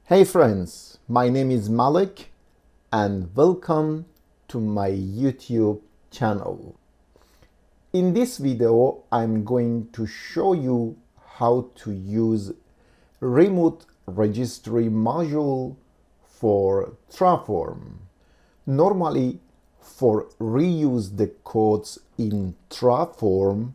Hey friends, my name is Malik and welcome to my YouTube channel. In this video, I'm going to show you how to use remote registry module for Terraform. Normally, for reuse the codes in Terraform,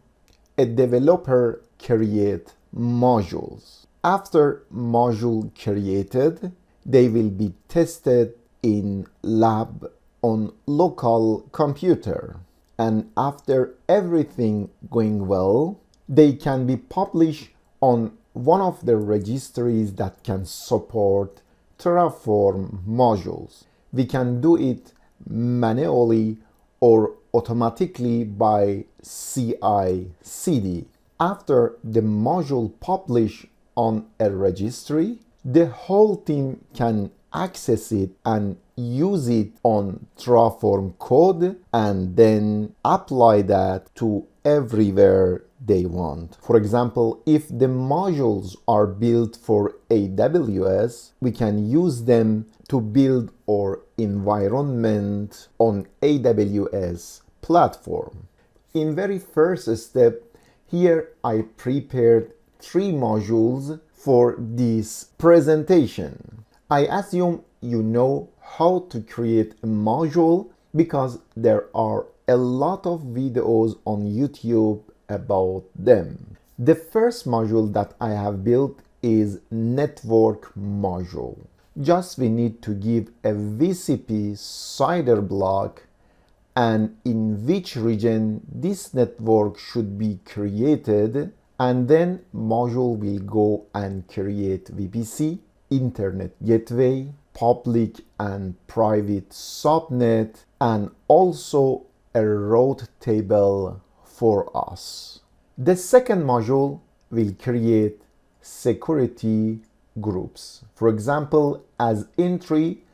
a developer creates modules. After module created, they will be tested in lab on local computer. And after everything going well, they can be published on one of the registries that can support Terraform modules. We can do it manually or automatically by CI/CD. After the module published on a registry, the whole team can access it and use it on Terraform code and then apply that to everywhere they want. For example, if the modules are built for AWS, we can use them to build our environment on AWS platform. In very first step, here I prepared 3 modules for this presentation. I assume you know how to create a module because there are a lot of videos on YouTube about them. The first module that I have built is network module. Just we need to give a VCP CIDR block and in which region this network should be created, and then module will go and create VPC, Internet Gateway, public and private subnet, and also a route table for us. The second module will create security groups. For example, as entry,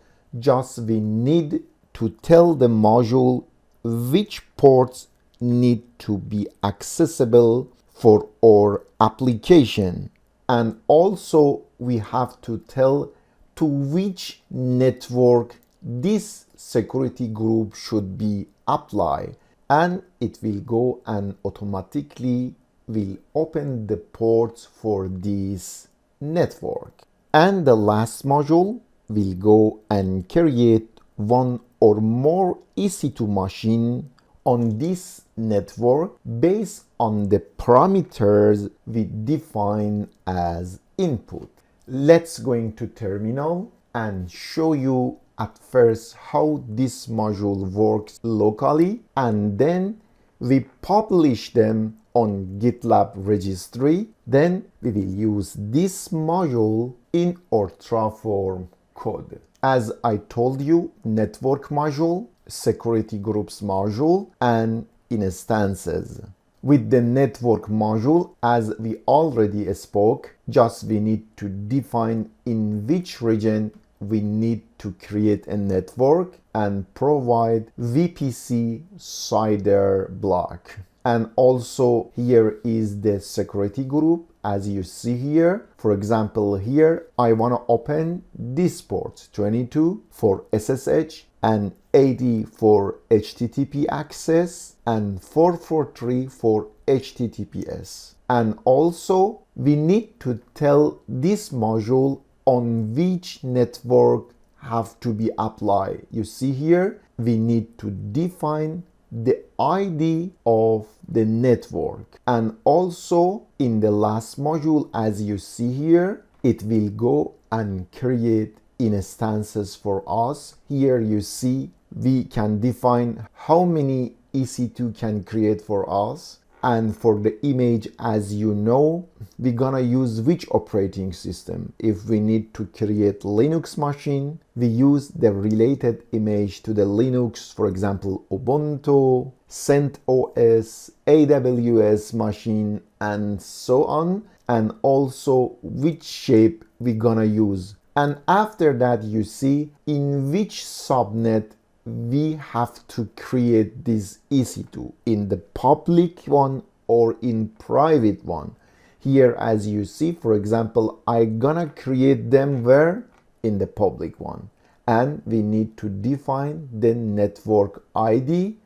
just we need to tell the module which ports need to be accessible for our application, and also we have to tell to which network this security group should be applied, and it will go and automatically will open the ports for this network. And the last module will go and create one or more EC2 machine on this network based on the parameters we define as input. Let's go into terminal and show you at first how this module works locally, and then we publish them on GitLab Registry. Then we will use this module in our Terraform code. As I told you, network module, security groups module, and instances. With the network module, as we already spoke, just we need to define in which region we need to create a network and provide VPC CIDR block. And also here is the security group, as you see here. For example, here I want to open this port 22 for SSH and 80 for HTTP access and 443 for HTTPS. And also we need to tell this module on which network have to be applied. You see here we need to define the ID of the network, and also in the last module, as you see here, it will go and create instances for us. Here you see we can define how many EC2 can create for us, and for the image, as you know, we're gonna use which operating system. If we need to create Linux machine, we use the related image to the Linux, for example, Ubuntu, CentOS, AWS machine, and so on, and also which shape we're gonna use. And after that, you see in which subnet we have to create this EC2, in the public one or in private one. Here, as you see, for example, I'm gonna create them where in the public one. And we need to define the network ID.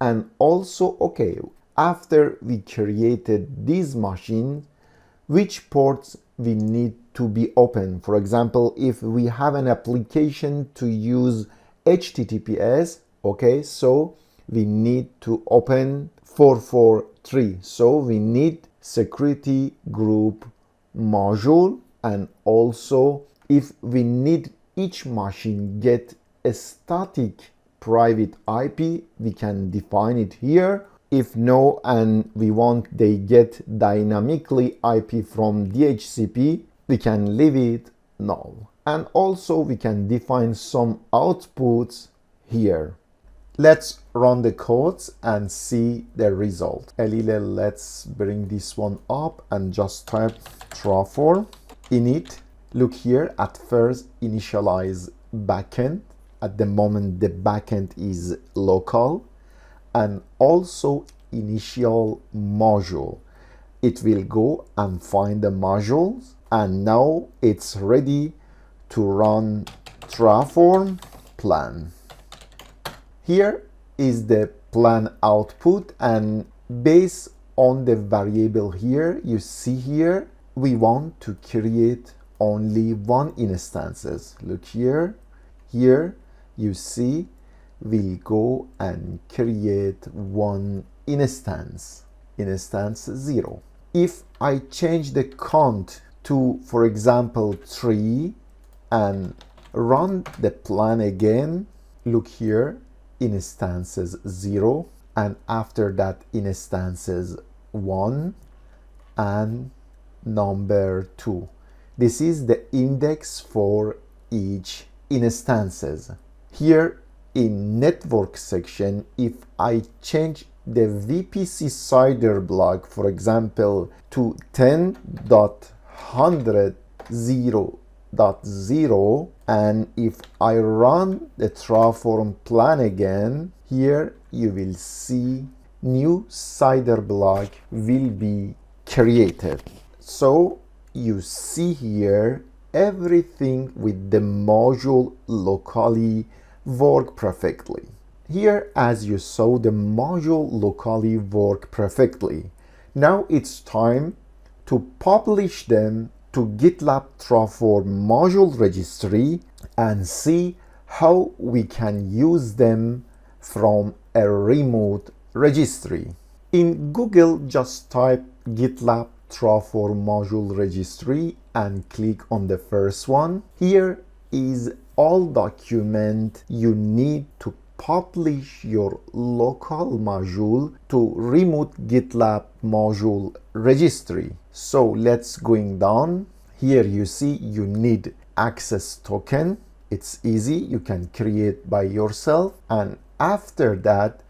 And also, okay, after we created this machine, which ports we need to be open. For example, if we have an application to use HTTPS, okay, so we need to open 443. So we need security group module, and also if we need each machine get a static private IP, we can define it here. If no, and we want they get dynamically IP from DHCP, we can leave it null. And also we can define some outputs here. Let's run the codes and see the result. Let's bring this one up and just type Terraform init. Look here, at first initialize backend. At the moment the backend is local, and also initial module. It will go and find the modules, and now it's ready to run Terraform plan. Here is the plan output, and based on the variable here, you see here, we want to create only one instances. Look here, you see we'll go and create one instance 0. If I change the count to, for example, 3 and run the plan again, look here, instances 0, and after that instances 1 and number 2. This is the index for each instances. Here in network section, if I change the VPC CIDR block, for example, to 10.100.0.0, and if I run the Terraform plan again, here you will see new CIDR block will be created. So you see here everything with the module locally work perfectly. Here, as you saw, the module locally work perfectly. Now it's time to publish them to GitLab Terraform module registry and see how we can use them from a remote registry. In Google, just type GitLab Terraform module registry and click on the first one. Here is all document you need to publish your local module to remote GitLab module registry. So let's going down. Here you see you need access token. It's easy, you can create by yourself, and after that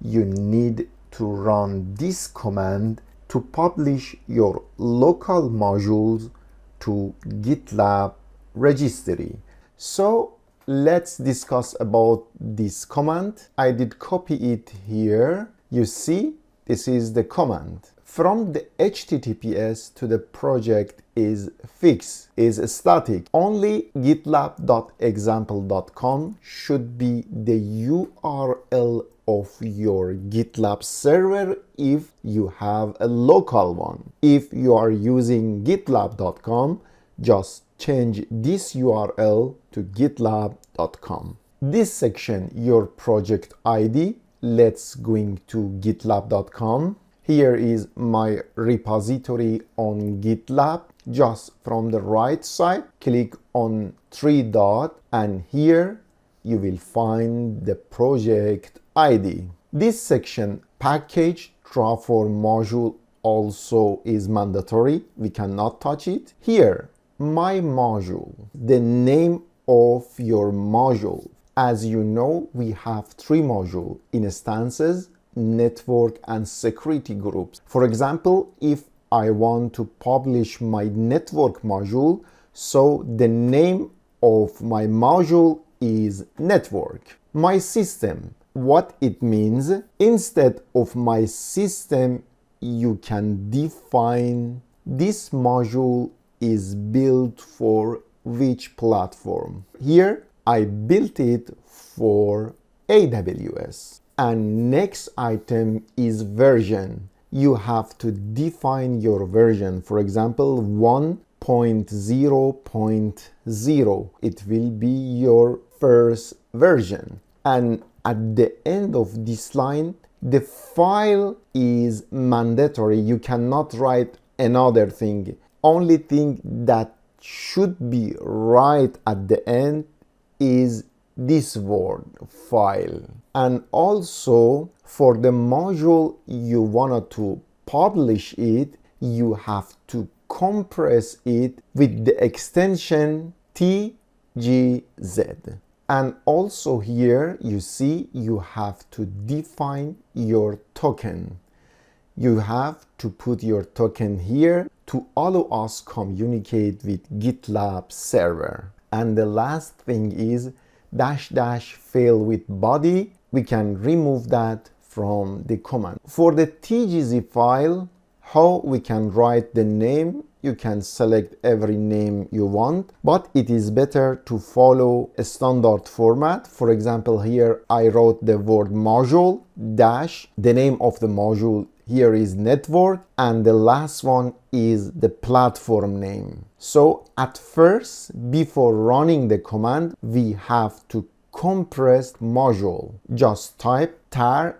you need to run this command to publish your local modules to GitLab registry. So let's discuss about this command. I did copy it here. You see, this is the command. From the HTTPS to the project is fixed, is static. Only gitlab.example.com should be the URL of your GitLab server if you have a local one. If you are using gitlab.com, just change this URL to gitlab.com. This section, your project ID. Let's going to gitlab.com. Here is my repository on GitLab. Just from the right side, click on 3 dots, and here you will find the project ID. This section, package Terraform module, also is mandatory. We cannot touch it. Here, my module, the name of your module. As you know, we have 3 modules: instances, network, and security groups. For example, if I want to publish my network module, so the name of my module is network. My system, what it means, instead of my system, you can define this module is built for which platform. Here I built it for AWS. And next item is version. You have to define your version. For example, 1.0.0. It will be your first version. And at the end of this line, the file is mandatory. You cannot write another thing. Only thing that should be right at the end is this word, file. And also for the module you wanted to publish it, you have to compress it with the extension tgz. And also here you see you have to define your token. You have to put your token here to allow us communicate with GitLab server. And the last thing is -- fail with body. We can remove that from the command. For the tgz file, how we can write the name, you can select every name you want, but it is better to follow a standard format. For example, here I wrote the word module dash, the name of the module here is network, and the last one is the platform name. So at first, before running the command, we have to compress module. Just type tar-czvf,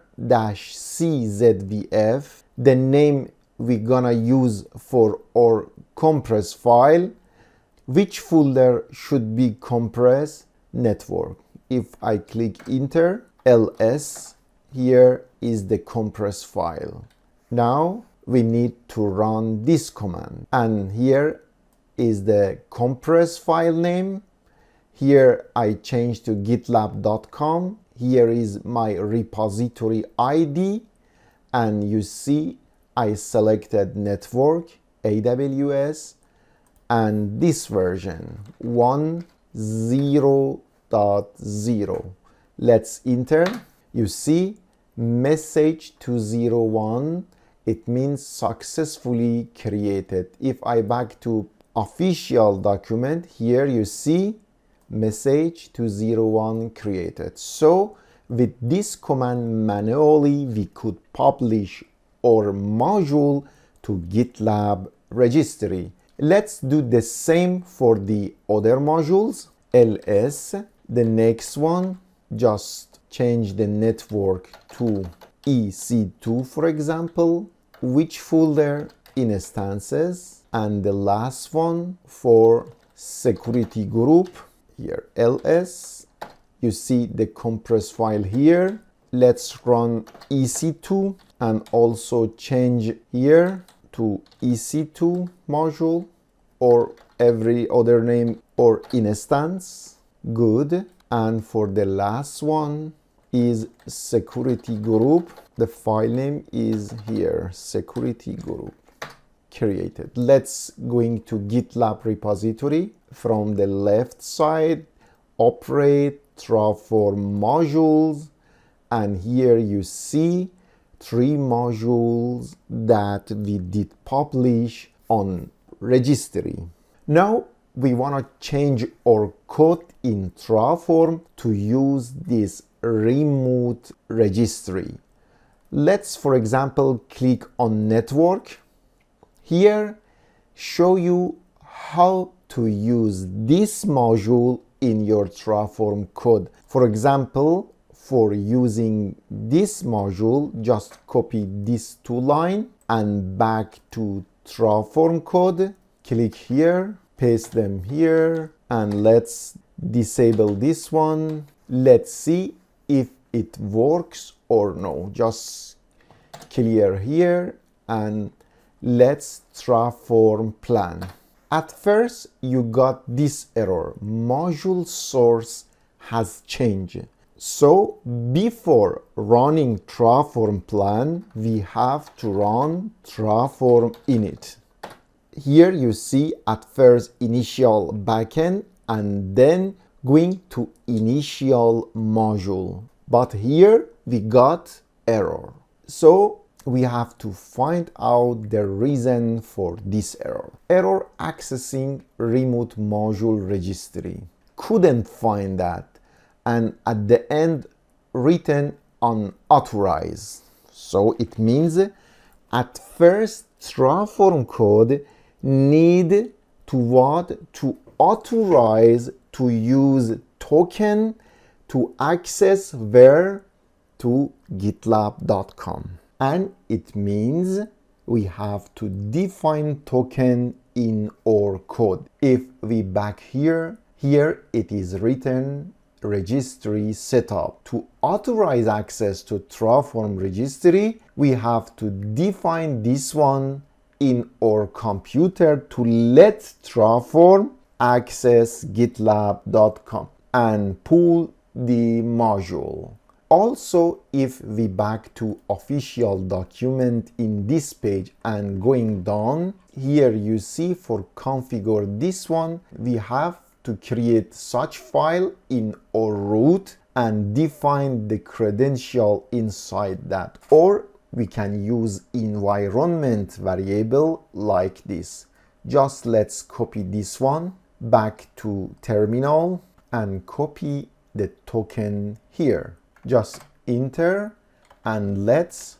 the name we're gonna use for our compress file. Which folder should be compressed? Network. If I click enter, ls, here is the compress file. Now we need to run this command, and here is the compress file name. Here I changed to gitlab.com. Here is my repository ID, and you see I selected network, AWS, and this version 1.0.0. Let's enter. You see message 201. It means successfully created. If I back to official document, here you see message 201 created. So with this command manually we could publish our module to GitLab Registry. Let's do the same for the other modules. ls, the next one, just change the network to EC2, for example. Which folder? Instances. And the last one for security group, here ls. You see the compress file here. Let's run EC2 and also change here to EC2 module or every other name or instance. Good. And for the last one is security group. The file name is here, security group. Created. Let's going to GitLab repository. From the left side, operate, Terraform modules, and here you see 3 modules that we did publish on registry. Now we want to change our code in Terraform to use this remote registry. Let's, for example, click on network. Here, show you how to use this module in your Terraform code. For example, for using this module, just copy these 2 lines and back to Terraform code. Click here, paste them here, and let's disable this one. Let's see if it works or no. Just clear here and let's Terraform plan. At first you got this error, module source has changed. So before running Terraform plan, we have to run Terraform init. Here you see at first initial backend and then going to initial module. But here we got error. So we have to find out the reason for this error. Error accessing remote module registry. Couldn't find that, and at the end written unauthorized. So it means at first Terraform code need to what? To authorize to use token to access where? To gitlab.com. And it means we have to define token in our code. If we back here it is written registry setup. To authorize access to Terraform registry, we have to define this one in our computer to let Terraform access gitlab.com and pull the module. Also, if we back to official document in this page and going down, here you see for configure this one, we have to create such file in our root and define the credential inside that. Or we can use environment variable like this. Just let's copy this one back to terminal and copy the token here. Just enter and let's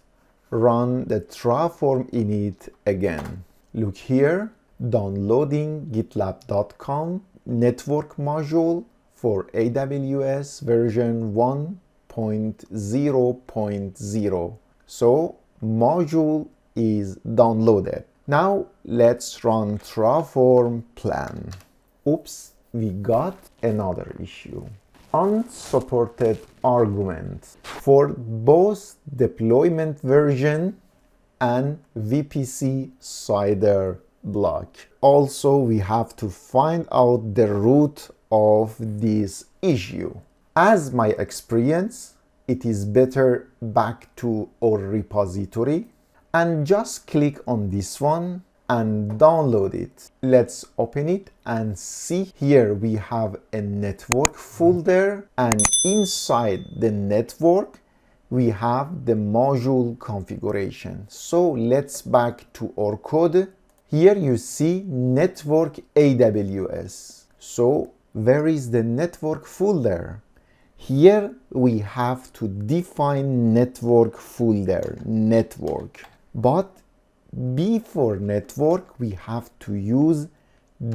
run the Terraform init again. Look here, downloading gitlab.com network module for AWS version 1.0.0. So module is downloaded. Now let's run Terraform plan. Oops, we got another issue. Unsupported arguments for both deployment version and VPC CIDR block. Also, we have to find out the root of this issue. As my experience, it is better back to our repository and just click on this one and download it. Let's open it and see. Here we have a network folder, and inside the network we have the module configuration. So let's back to our code. Here you see network AWS. So where is the network folder? Here we have to define network folder, network. But before network, we have to use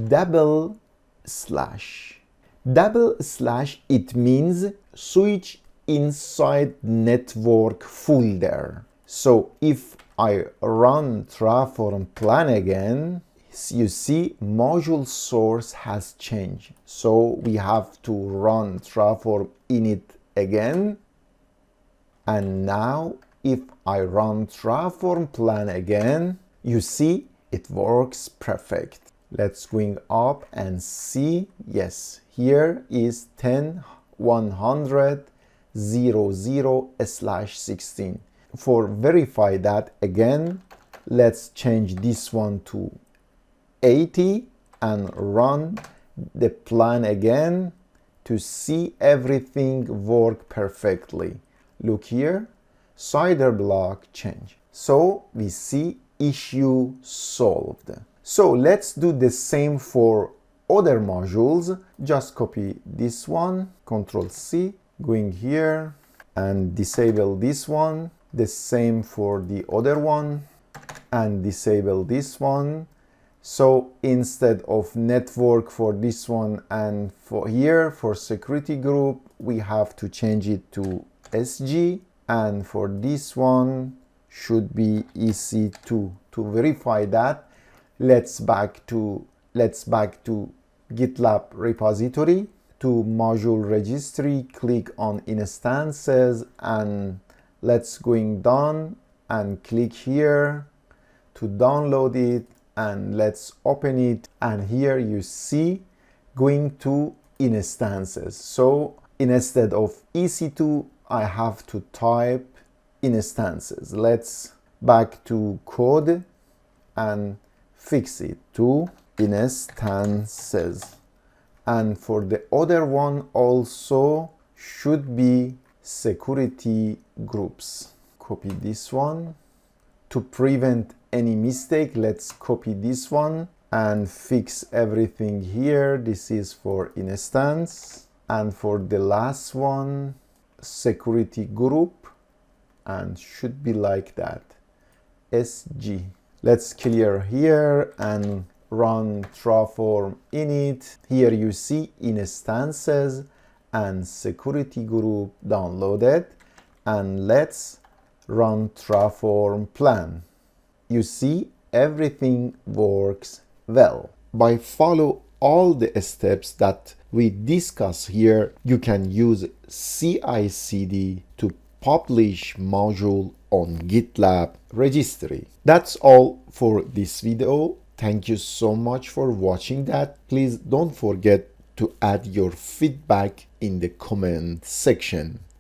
double slash. Double slash, it means switch inside network folder. So if I run Terraform plan again, you see module source has changed. So we have to run Terraform init again. And now if I run Terraform plan again, you see it works perfect. Let's going up and see. Yes, here is 10.100.0.0/16. For verify that again, let's change this one to 80 and run the plan again to see everything work perfectly. Look here, CIDR block change. So we see issue solved. So let's do the same for other modules. Just copy this one, Control C, going here and disable this one. The same for the other one and disable this one. So instead of network for this one and for here for security group, we have to change it to SG, and for this one should be EC2. To verify that, let's back to GitLab repository, to module registry, click on instances, and let's going down and click here to download it, and let's open it. And here you see going to instances. So instead of EC2, I have to type instances. Let's back to code and fix it to instances. And for the other one also should be security groups. Copy this one To prevent any mistake, let's copy this one and fix everything here. This is for instance. And for the last one, security group, and should be like that, SG. Let's clear here and run Terraform init. Here you see instances and security group downloaded, and let's run Terraform plan. You see everything works well. By follow all the steps that we discuss here, you can use CI/CD to publish module on GitLab Registry. That's all for this video. Thank you so much for watching that. Please don't forget to add your feedback in the comment section.